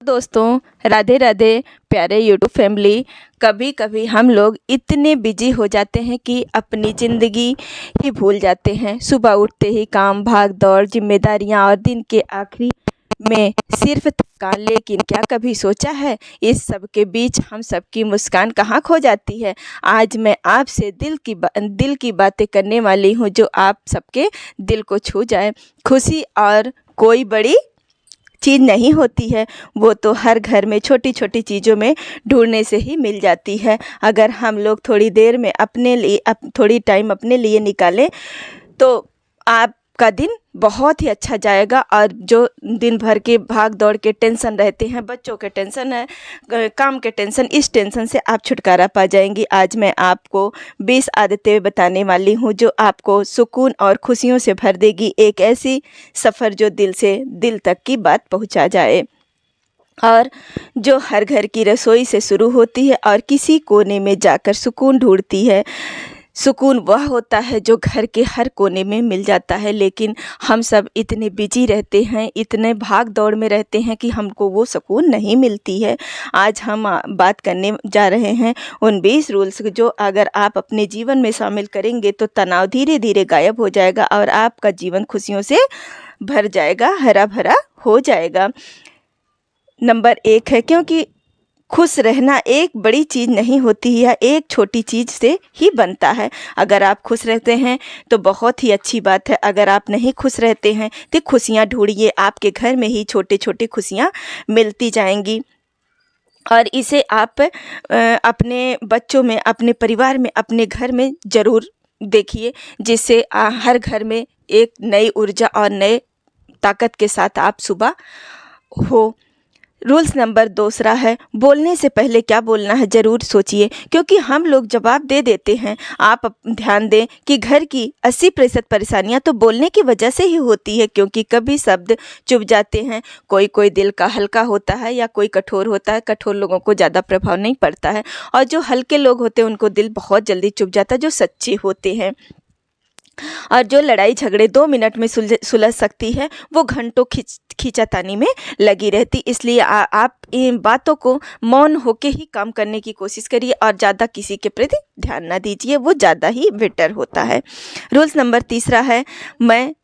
दोस्तों, राधे राधे प्यारे YouTube family. कभी कभी हम लोग इतने बिजी हो जाते हैं कि अपनी ज़िंदगी ही भूल जाते हैं। सुबह उठते ही काम, भाग दौड़, जिम्मेदारियां और दिन के आखिरी में सिर्फ थकान। लेकिन क्या कभी सोचा है इस सब के बीच हम सबकी मुस्कान कहाँ खो जाती है। आज मैं आपसे दिल की बातें करने वाली हूँ जो आप सबके दिल को छू जाए। खुशी और कोई बड़ी चीज़ नहीं होती है, वो तो हर घर में छोटी छोटी चीज़ों में ढूंढने से ही मिल जाती है। अगर हम लोग थोड़ी देर में अपने लिए थोड़ी टाइम अपने लिए निकालें तो आपका दिन बहुत ही अच्छा जाएगा। और जो दिन भर के भाग दौड़ के टेंशन रहते हैं, बच्चों के टेंशन है, काम के टेंशन, इस टेंशन से आप छुटकारा पा जाएंगी। आज मैं आपको 20 आदतें बताने वाली हूँ जो आपको सुकून और खुशियों से भर देगी। एक ऐसी सफ़र जो दिल से दिल तक की बात पहुँचा जाए, और जो हर घर की रसोई से शुरू होती है और किसी कोने में जाकर सुकून ढूंढती है। सुकून वह होता है जो घर के हर कोने में मिल जाता है, लेकिन हम सब इतने बिजी रहते हैं, इतने भाग दौड़ में रहते हैं कि हमको वो सुकून नहीं मिलती है। आज हम बात करने जा रहे हैं उन 20 रूल्स जो अगर आप अपने जीवन में शामिल करेंगे तो तनाव धीरे धीरे गायब हो जाएगा और आपका जीवन खुशियों से भर जाएगा, हरा भरा हो जाएगा। नंबर 1 है, क्योंकि खुश रहना एक बड़ी चीज़ नहीं होती है, एक छोटी चीज़ से ही बनता है। अगर आप खुश रहते हैं तो बहुत ही अच्छी बात है। अगर आप नहीं खुश रहते हैं तो खुशियाँ ढूंढिए, आपके घर में ही छोटे छोटे खुशियाँ मिलती जाएंगी। और इसे आप अपने बच्चों में, अपने परिवार में, अपने घर में ज़रूर देखिए, जिससे हर घर में एक नई ऊर्जा और नए ताकत के साथ आप सुबह हो। रूल्स नंबर 2 है, बोलने से पहले क्या बोलना है ज़रूर सोचिए, क्योंकि हम लोग जवाब दे देते हैं। आप ध्यान दें कि घर की 80% परेशानियां तो बोलने की वजह से ही होती है, क्योंकि कभी शब्द चुभ जाते हैं। कोई दिल का हल्का होता है या कोई कठोर होता है। कठोर लोगों को ज़्यादा प्रभाव नहीं पड़ता है, और जो हल्के लोग होते हैं उनको दिल बहुत जल्दी चुभ जाता है, जो सच्चे होते हैं। और जो लड़ाई झगड़े 2 मिनट में सुलझ सकती है वो घंटों खींचातानी में लगी रहती। इसलिए आप इन बातों को मौन होके ही काम करने की कोशिश करिए और ज़्यादा किसी के प्रति ध्यान ना दीजिए, वो ज़्यादा ही बेटर होता है। रूल्स नंबर 3 है, मैं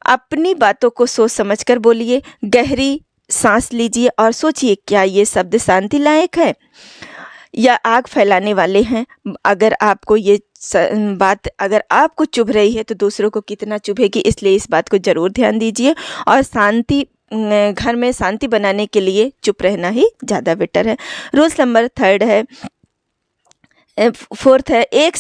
अपनी बातों को सोच समझकर बोलिए। गहरी सांस लीजिए और सोचिए, क्या ये शब्द शांति लायक है या आग फैलाने वाले हैं। अगर आपको ये बात अगर आपको चुभ रही है तो दूसरों को कितना चुभेगी, इसलिए इस बात को ज़रूर ध्यान दीजिए। और घर में शांति बनाने के लिए चुप रहना ही ज़्यादा बेटर है। रूल्स नंबर 4 है, एक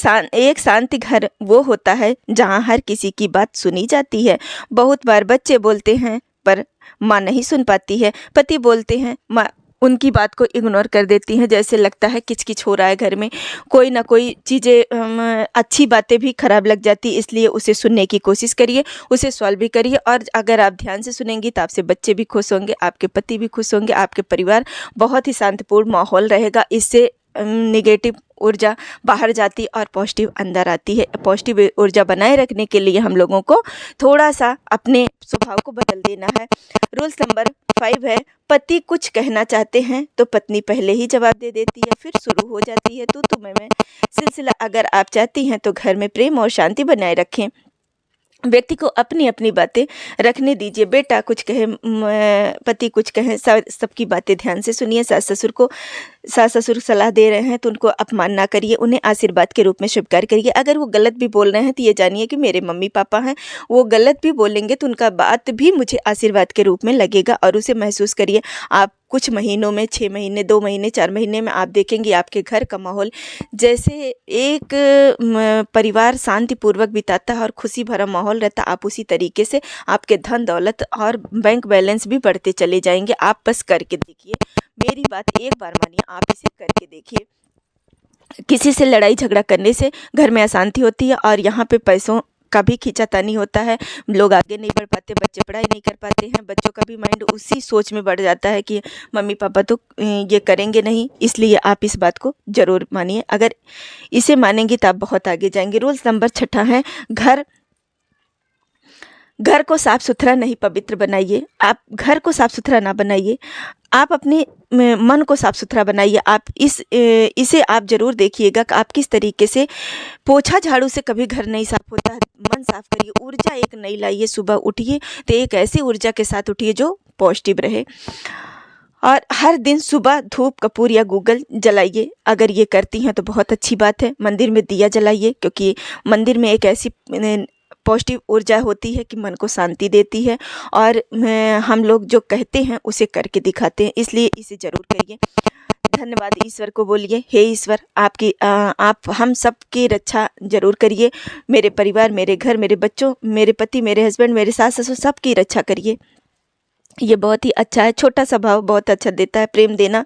शांति घर वो होता है जहाँ हर किसी की बात सुनी जाती है। बहुत बार बच्चे बोलते हैं पर माँ नहीं सुन पाती है, पति बोलते हैं, माँ उनकी बात को इग्नोर कर देती हैं। जैसे लगता है किचकिच हो रहा है घर में, कोई ना कोई चीज़ें, अच्छी बातें भी खराब लग जाती, इसलिए उसे सुनने की कोशिश करिए, उसे सॉल्व भी करिए। और अगर आप ध्यान से सुनेंगी तो आपसे बच्चे भी खुश होंगे, आपके पति भी खुश होंगे, आपके परिवार बहुत ही शांतिपूर्ण माहौल रहेगा। इससे निगेटिव ऊर्जा बाहर जाती और पॉजिटिव अंदर आती है। पॉजिटिव ऊर्जा बनाए रखने के लिए हम लोगों को थोड़ा सा अपने स्वभाव को बदल देना है। रूल्स नंबर 5 है, पति कुछ कहना चाहते हैं तो पत्नी पहले ही जवाब दे देती है, फिर शुरू हो जाती है तू मैं सिलसिला। अगर आप चाहती हैं तो घर में प्रेम और शांति बनाए रखें। व्यक्ति को अपनी अपनी बातें रखने दीजिए। बेटा कुछ कहे, पति कुछ कहे, सबकी बातें ध्यान से सुनिए। सास ससुर सलाह दे रहे हैं तो उनको अपमान ना करिए, उन्हें आशीर्वाद के रूप में स्वीकार करिए। अगर वो गलत भी बोल रहे हैं तो ये जानिए कि मेरे मम्मी पापा हैं, वो गलत भी बोलेंगे तो उनका बात भी मुझे आशीर्वाद के रूप में लगेगा। और उसे महसूस करिए। आप कुछ महीनों में, 6 महीने, 2 महीने, 4 महीने में आप देखेंगे आपके घर का माहौल, जैसे एक परिवार शांतिपूर्वक बिताता है और खुशी भरा माहौल रहता, आप उसी तरीके से आपके धन दौलत और बैंक बैलेंस भी बढ़ते चले जाएंगे। आप बस करके देखिए, मेरी बात एक बार मानिए, आप इसे करके देखिए। किसी से लड़ाई झगड़ा करने से घर में अशांति होती है और यहाँ पे पैसों का भी खींचातानी होता है। लोग आगे नहीं बढ़ पाते, बच्चे पढ़ाई नहीं कर पाते हैं, बच्चों का भी माइंड उसी सोच में बढ़ जाता है कि मम्मी पापा तो ये करेंगे नहीं। इसलिए आप इस बात को ज़रूर मानिए, अगर इसे मानेंगे तो आप बहुत आगे जाएंगे। रूल्स नंबर 6 है, घर घर को साफ़ सुथरा नहीं पवित्र बनाइए। आप घर को साफ़ सुथरा ना बनाइए, आप अपने मन को साफ़ सुथरा बनाइए। आप इसे आप ज़रूर देखिएगा कि आप किस तरीके से, पोछा झाड़ू से कभी घर नहीं साफ़ होता है। मन साफ़ करिए, ऊर्जा एक नई लाइए। सुबह उठिए तो एक ऐसी ऊर्जा के साथ उठिए जो पॉजिटिव रहे। और हर दिन सुबह धूप कपूर या गूगल जलाइए। अगर ये करती हैं तो बहुत अच्छी बात है। मंदिर में दिया जलाइए, क्योंकि मंदिर में एक ऐसी पॉजिटिव ऊर्जा होती है कि मन को शांति देती है। और हम लोग जो कहते हैं उसे करके दिखाते हैं, इसलिए इसे ज़रूर करिए। धन्यवाद ईश्वर को बोलिए, हे ईश्वर आप हम सब की रक्षा ज़रूर करिए। मेरे परिवार, मेरे घर, मेरे बच्चों, मेरे पति, मेरे हस्बैंड, मेरे सास ससुर, सब की रक्षा करिए। ये बहुत ही अच्छा है। छोटा सा भाव बहुत अच्छा देता है। प्रेम देना,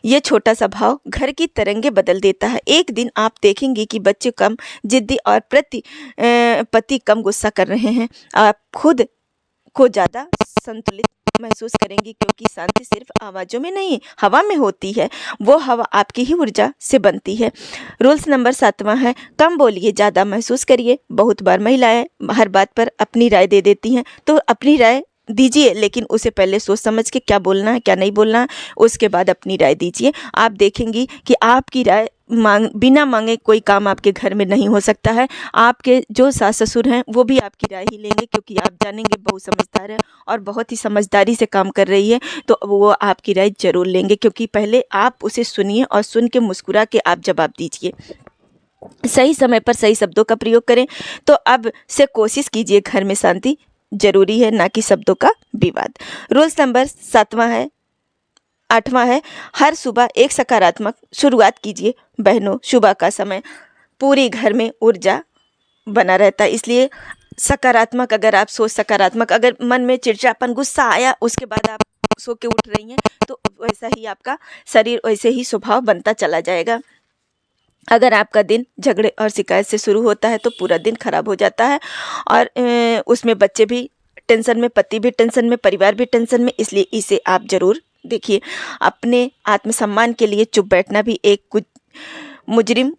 ये छोटा सा भाव घर की तरंगे बदल देता है। एक दिन आप देखेंगे कि बच्चे कम जिद्दी और पति कम गुस्सा कर रहे हैं। आप खुद को ज़्यादा संतुलित महसूस करेंगी, क्योंकि शांति सिर्फ आवाज़ों में नहीं, हवा में होती है। वो हवा आपकी ही ऊर्जा से बनती है। रूल्स नंबर 7वां है, कम बोलिए, ज़्यादा महसूस करिए। बहुत बार महिलाएं हर बात पर अपनी राय दे देती हैं, तो अपनी राय दीजिए, लेकिन उसे पहले सोच समझ के क्या बोलना है क्या नहीं बोलना है, उसके बाद अपनी राय दीजिए। आप देखेंगी कि आपकी राय बिना मांगे कोई काम आपके घर में नहीं हो सकता है। आपके जो सास ससुर हैं वो भी आपकी राय ही लेंगे, क्योंकि आप जानेंगे बहू समझदार है और बहुत ही समझदारी से काम कर रही है, तो वो आपकी राय जरूर लेंगे। क्योंकि पहले आप उसे सुनिए और सुन के मुस्कुरा के आप जवाब दीजिए। सही समय पर सही शब्दों का प्रयोग करें। तो अब से कोशिश कीजिए, घर में शांति जरूरी है, ना कि शब्दों का विवाद। रूल्स नंबर 8वां है, हर सुबह एक सकारात्मक शुरुआत कीजिए। बहनों, सुबह का समय पूरी घर में ऊर्जा बना रहता है, इसलिए सकारात्मक, अगर आप सोच सकारात्मक, अगर मन में चिड़चिड़ापन, गुस्सा आया, उसके बाद आप सो के उठ रही हैं, तो वैसा ही आपका शरीर, वैसे ही स्वभाव बनता चला जाएगा। अगर आपका दिन झगड़े और शिकायत से शुरू होता है तो पूरा दिन खराब हो जाता है, और उसमें बच्चे भी टेंशन में, पति भी टेंशन में, परिवार भी टेंशन में, इसलिए इसे आप ज़रूर देखिए। अपने आत्मसम्मान के लिए चुप बैठना भी एक कुछ मुजरिम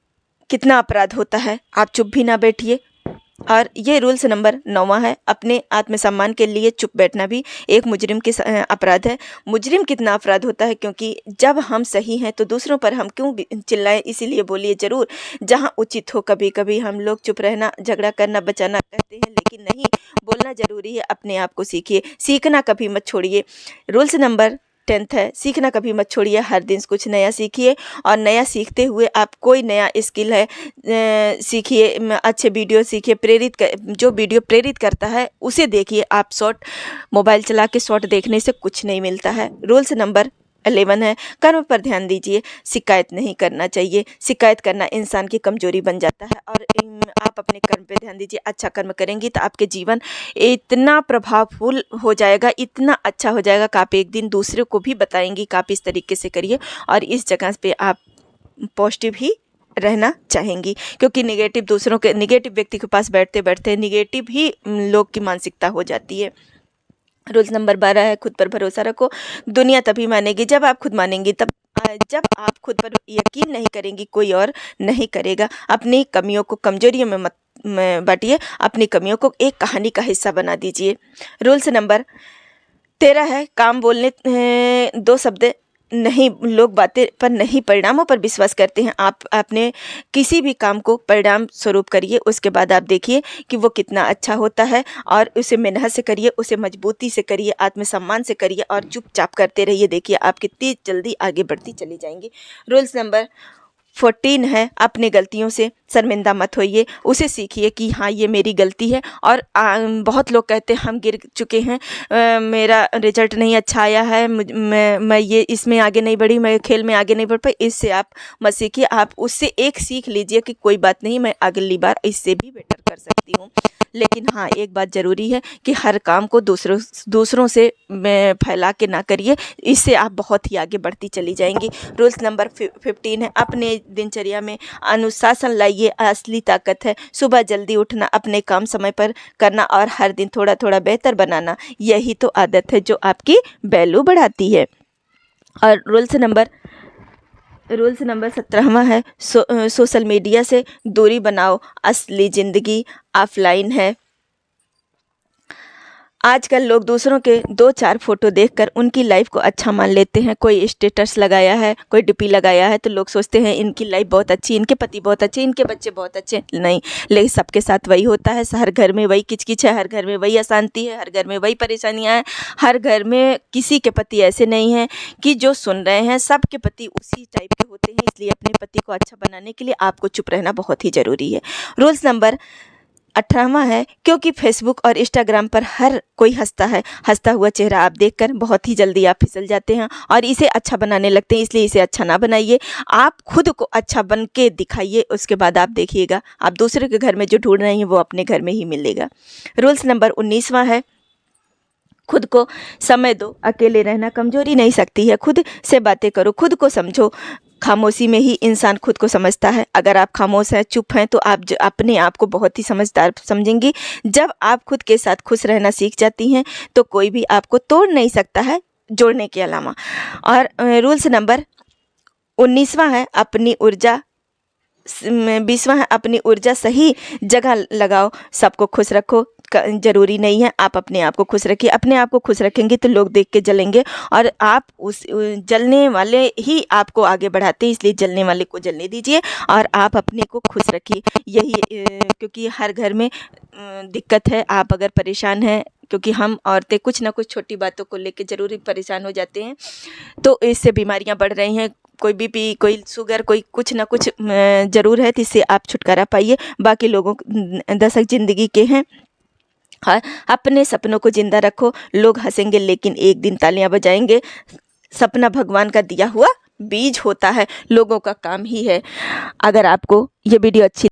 कितना अपराध होता है, आप चुप भी ना बैठिए। और ये रूल्स नंबर 9वां है, अपने आत्मसम्मान के लिए चुप बैठना भी एक मुजरिम के अपराध है। मुजरिम कितना अपराध होता है, क्योंकि जब हम सही हैं तो दूसरों पर हम क्यों चिल्लाएं, इसीलिए बोलिए ज़रूर। जहां उचित हो, कभी कभी हम लोग चुप रहना, झगड़ा करना, बचाना कहते हैं, लेकिन नहीं, बोलना ज़रूरी है। अपने आप को सीखिए, सीखना कभी मत छोड़िए। रूल्स नंबर 10 है, सीखना कभी मत छोड़िए। हर दिन कुछ नया सीखिए, और नया सीखते हुए आप कोई नया स्किल है सीखिए, अच्छे वीडियो सीखिए। जो वीडियो प्रेरित करता है उसे देखिए। आप शॉर्ट मोबाइल चला के शॉर्ट देखने से कुछ नहीं मिलता है। रूल्स नंबर 11 है, कर्म पर ध्यान दीजिए। शिकायत नहीं करना चाहिए, शिकायत करना इंसान की कमजोरी बन जाता है। और आप अपने कर्म पे ध्यान दीजिए। अच्छा कर्म करेंगी तो आपके जीवन इतना प्रभावफुल हो जाएगा, इतना अच्छा हो जाएगा कि आप एक दिन दूसरे को भी बताएंगी कि आप इस तरीके से करिए। और इस जगह पे आप पॉजिटिव ही रहना चाहेंगी, क्योंकि निगेटिव व्यक्ति के पास बैठते बैठते निगेटिव ही लोग की मानसिकता हो जाती है। रूल्स नंबर 12 है, खुद पर भरोसा रखो। दुनिया तभी मानेगी जब आप खुद मानेंगी। जब आप खुद पर यकीन नहीं करेंगी, कोई और नहीं करेगा। अपनी कमियों को कमजोरियों में मत बांटिए, अपनी कमियों को एक कहानी का हिस्सा बना दीजिए। रूल्स नंबर 13 है, काम बोलने 2 शब्द नहीं, लोग बातें पर नहीं, परिणामों पर विश्वास करते हैं। आप अपने किसी भी काम को परिणाम स्वरूप करिए, उसके बाद आप देखिए कि वो कितना अच्छा होता है। और उसे मेहनत से करिए, उसे मजबूती से करिए, आत्मसम्मान से करिए, और चुपचाप करते रहिए। देखिए आप कितनी जल्दी आगे बढ़ती चली जाएंगी। रूल्स नंबर 14 है, अपनी गलतियों से शर्मिंदा मत होइए, उसे सीखिए कि हाँ ये मेरी गलती है। और बहुत लोग कहते हैं हम गिर चुके हैं, मेरा रिजल्ट नहीं अच्छा आया है, मैं ये इसमें आगे नहीं बढ़ी, मैं खेल में आगे नहीं बढ़ पाई। इससे आप मत सीखिए, आप उससे एक सीख लीजिए कि कोई बात नहीं, मैं अगली बार इससे भी बेटर कर सकती हूँ। लेकिन हाँ, एक बात ज़रूरी है कि हर काम को दूसरों से फैला के ना करिए, इससे आप बहुत ही आगे बढ़ती चली जाएंगी। रूल्स नंबर 15 है, अपने दिनचर्या में अनुशासन लाइए, असली ताकत है। सुबह जल्दी उठना, अपने काम समय पर करना, और हर दिन थोड़ा थोड़ा बेहतर बनाना, यही तो आदत है जो आपकी वैल्यू बढ़ाती है। और रूल्स नंबर 17वां है, सोशल मीडिया से दूरी बनाओ, असली ज़िंदगी ऑफलाइन है। आजकल लोग दूसरों के 2-4 फ़ोटो देखकर उनकी लाइफ को अच्छा मान लेते हैं। कोई स्टेटस लगाया है, कोई डीपी लगाया है तो लोग सोचते हैं इनकी लाइफ बहुत अच्छी, इनके पति बहुत अच्छे, इनके बच्चे बहुत अच्छे। नहीं, लेकिन सबके साथ वही होता है। हर घर में वही किचकिच है, हर घर में वही अशांति है, हर घर में वही परेशानियाँ हैं। हर घर में किसी के पति ऐसे नहीं हैं कि जो सुन रहे हैं, सबके पति उसी टाइप के होते हैं। इसलिए अपने पति को अच्छा बनाने के लिए आपको चुप रहना बहुत ही ज़रूरी है। रूल्स नंबर 18वां है, क्योंकि फेसबुक और इंस्टाग्राम पर हर कोई हंसता है। हंसता हुआ चेहरा आप देखकर बहुत ही जल्दी आप फिसल जाते हैं और इसे अच्छा बनाने लगते हैं। इसलिए इसे अच्छा ना बनाइए, आप खुद को अच्छा बन के दिखाइए। उसके बाद आप देखिएगा, आप दूसरे के घर में जो ढूंढ रहे हैं वो अपने घर में ही मिलेगा। रूल्स नंबर 19वां है, खुद को समय दो। अकेले रहना कमजोरी नहीं सकती है। खुद से बातें करो, खुद को समझो। खामोशी में ही इंसान खुद को समझता है। अगर आप खामोश हैं, चुप हैं, तो आप अपने आप को बहुत ही समझदार समझेंगी। जब आप खुद के साथ खुश रहना सीख जाती हैं तो कोई भी आपको तोड़ नहीं सकता है, जोड़ने के अलावा। और रूल्स नंबर 19वां है, अपनी ऊर्जा 20वां है, अपनी ऊर्जा सही जगह लगाओ। सबको खुश रखो, ज़रूरी नहीं है आप अपने आप को खुश रखिए। अपने आप को खुश रखेंगे तो लोग देख के जलेंगे और आप उस जलने वाले ही आपको आगे बढ़ाते हैं। इसलिए जलने वाले को जलने दीजिए और आप अपने को खुश रखिए। यही क्योंकि हर घर में दिक्कत है। आप अगर परेशान हैं, क्योंकि हम औरतें कुछ ना कुछ छोटी बातों को लेकर ज़रूर परेशान हो जाते हैं, तो इससे बीमारियां बढ़ रही हैं। कोई बीपी, कोई शुगर, कोई कुछ ना कुछ ज़रूर है, तो इससे आप छुटकारा पाइए। बाकी लोगों दशक ज़िंदगी के हैं। हाँ, अपने सपनों को जिंदा रखो। लोग हंसेंगे लेकिन एक दिन तालियां बजाएंगे। सपना भगवान का दिया हुआ बीज होता है, लोगों का काम ही है। अगर आपको ये वीडियो अच्छी